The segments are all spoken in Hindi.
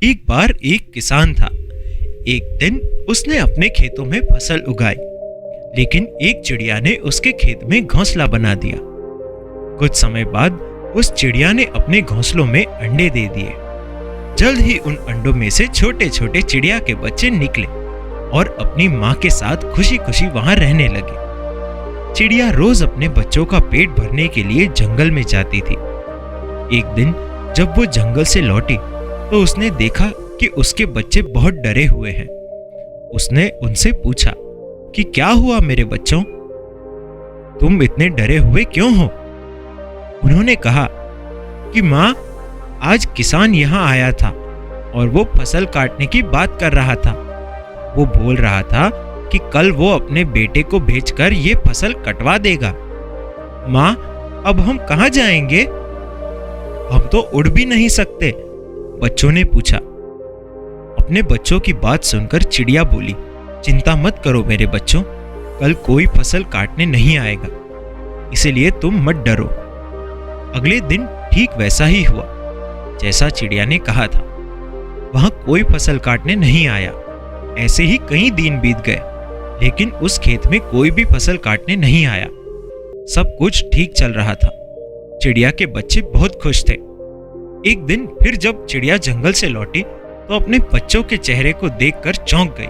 एक बार एक किसान था। एक दिन उसने अपने खेतों में फसल उगाई, लेकिन एक चिड़िया ने उसके खेत में घोंसला बना दिया। कुछ समय बाद उस चिड़िया ने अपने घोंसलों में अंडे दे दिए। जल्द ही उन अंडों में से छोटे छोटे चिड़िया के बच्चे निकले और अपनी माँ के साथ खुशी खुशी वहां रहने लगे। चिड़िया रोज अपने बच्चों का पेट भरने के लिए जंगल में जाती थी। एक दिन जब वो जंगल से लौटी तो उसने देखा कि उसके बच्चे बहुत डरे हुए हैं। उसने उनसे पूछा कि क्या हुआ मेरे बच्चों, तुम इतने डरे हुए क्यों हो? उन्होंने कहा कि माँ, आज किसान यहाँ आया था और वो फसल काटने की बात कर रहा था। वो बोल रहा था कि कल वो अपने बेटे को भेजकर ये फसल कटवा देगा। माँ, अब हम कहाँ जाएंगे? हम तो उड़ भी नहीं सकते, बच्चों ने पूछा। अपने बच्चों की बात सुनकर चिड़िया बोली, चिंता मत करो मेरे बच्चों, कल कोई फसल काटने नहीं आएगा, इसलिए तुम मत डरो। अगले दिन ठीक वैसा ही हुआ जैसा चिड़िया ने कहा था। वहां कोई फसल काटने नहीं आया। ऐसे ही कई दिन बीत गए, लेकिन उस खेत में कोई भी फसल काटने नहीं आया। सब कुछ ठीक चल रहा था। चिड़िया के बच्चे बहुत खुश थे। एक दिन फिर जब चिड़िया जंगल से लौटी तो अपने बच्चों के चेहरे को देखकर चौंक गई।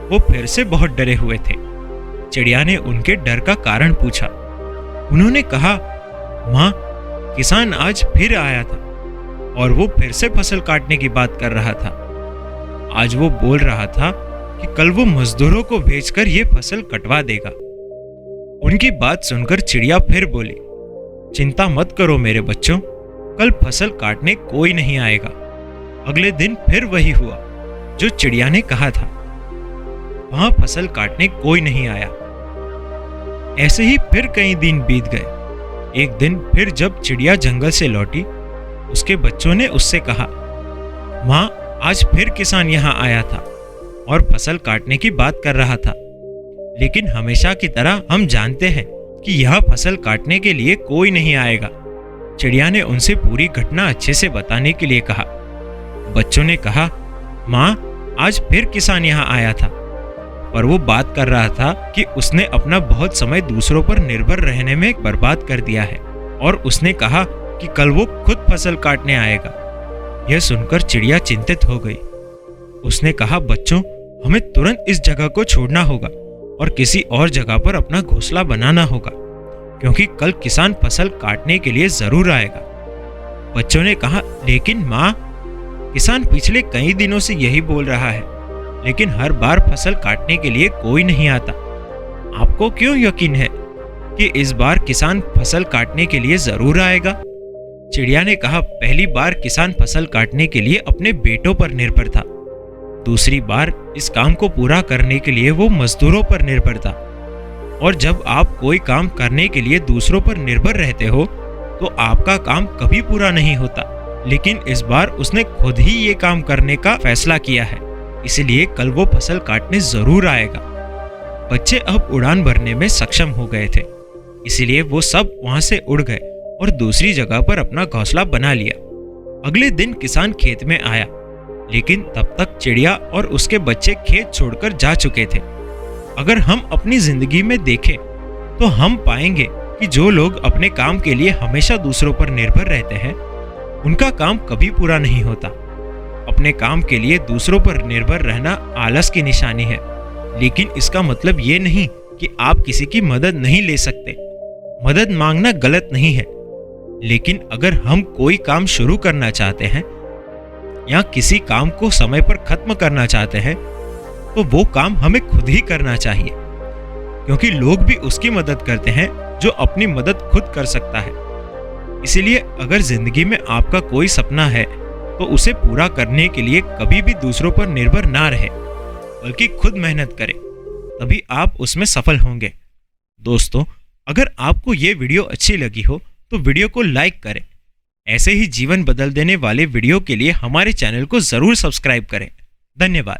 वो फिर से बहुत डरे हुए थे। चिड़िया ने उनके डर का कारण पूछा। उन्होंने कहा, माँ, किसान आज फिर आया था और वो फिर से फसल काटने की बात कर रहा था। आज वो बोल रहा था कि कल वो मजदूरों को भेजकर ये फसल कटवा देगा। उनकी बात सुनकर चिड़िया फिर बोली, चिंता मत करो मेरे बच्चों, कल फसल काटने कोई नहीं आएगा। अगले दिन फिर वही हुआ जो चिड़िया ने कहा था। वहां फसल काटने कोई नहीं आया। ऐसे ही फिर कई दिन बीत गए। एक दिन फिर जब चिड़िया जंगल से लौटी, उसके बच्चों ने उससे कहा, माँ, आज फिर किसान यहाँ आया था और फसल काटने की बात कर रहा था, लेकिन हमेशा की तरह हम जानते हैं कि यह फसल काटने के लिए कोई नहीं आएगा। चिड़िया ने उनसे पूरी घटना अच्छे से बताने के लिए कहा। बच्चों ने कहा, माँ, आज फिर किसान यहाँ आया था और वो बात कर रहा था कि उसने अपना बहुत समय दूसरों पर निर्भर रहने में बर्बाद कर दिया है और उसने कहा कि कल वो खुद फसल काटने आएगा। यह सुनकर चिड़िया चिंतित हो गई। उसने कहा, बच्चों, हमें तुरंत इस जगह को छोड़ना होगा और किसी और जगह पर अपना घोंसला बनाना होगा, क्योंकि कल किसान फसल काटने के लिए जरूर आएगा। बच्चों ने कहा, लेकिन माँ, किसान पिछले कई दिनों से यही बोल रहा है, लेकिन हर बार फसल काटने के लिए कोई नहीं आता। आपको क्यों यकीन है कि इस बार किसान फसल काटने के लिए जरूर आएगा? चिड़िया ने कहा, पहली बार किसान फसल काटने के लिए अपने बेटों पर निर्भर था। दूसरी बार इस काम को पूरा करने के लिए वो मजदूरों पर निर्भर था। और जब आप कोई काम करने के लिए दूसरों पर निर्भर रहते हो तो आपका काम कभी पूरा नहीं होता। लेकिन इस बार उसने खुद ही ये काम करने का फैसला किया है, इसलिए कल वो फसल काटने जरूर आएगा। बच्चे अब उड़ान भरने में सक्षम हो गए थे, इसलिए वो सब वहां से उड़ गए और दूसरी जगह पर अपना घोंसला बना लिया। अगले दिन किसान खेत में आया, लेकिन तब तक चिड़िया और उसके बच्चे खेत छोड़कर जा चुके थे। अगर हम अपनी जिंदगी में देखें तो हम पाएंगे कि जो लोग अपने काम के लिए हमेशा दूसरों पर निर्भर रहते हैं, उनका काम कभी पूरा नहीं होता। अपने काम के लिए दूसरों पर निर्भर रहना आलस की निशानी है, लेकिन इसका मतलब ये नहीं कि आप किसी की मदद नहीं ले सकते। मदद मांगना गलत नहीं है, लेकिन अगर हम कोई काम शुरू करना चाहते हैं या किसी काम को समय पर खत्म करना चाहते हैं, तो वो काम हमें खुद ही करना चाहिए, क्योंकि लोग भी उसकी मदद करते हैं जो अपनी मदद खुद कर सकता है। इसलिए अगर जिंदगी में आपका कोई सपना है तो उसे पूरा करने के लिए कभी भी दूसरों पर निर्भर ना रहे, बल्कि खुद मेहनत करें, तभी आप उसमें सफल होंगे। दोस्तों, अगर आपको ये वीडियो अच्छी लगी हो तो वीडियो को लाइक करें। ऐसे ही जीवन बदल देने वाले वीडियो के लिए हमारे चैनल को जरूर सब्सक्राइब करें। धन्यवाद।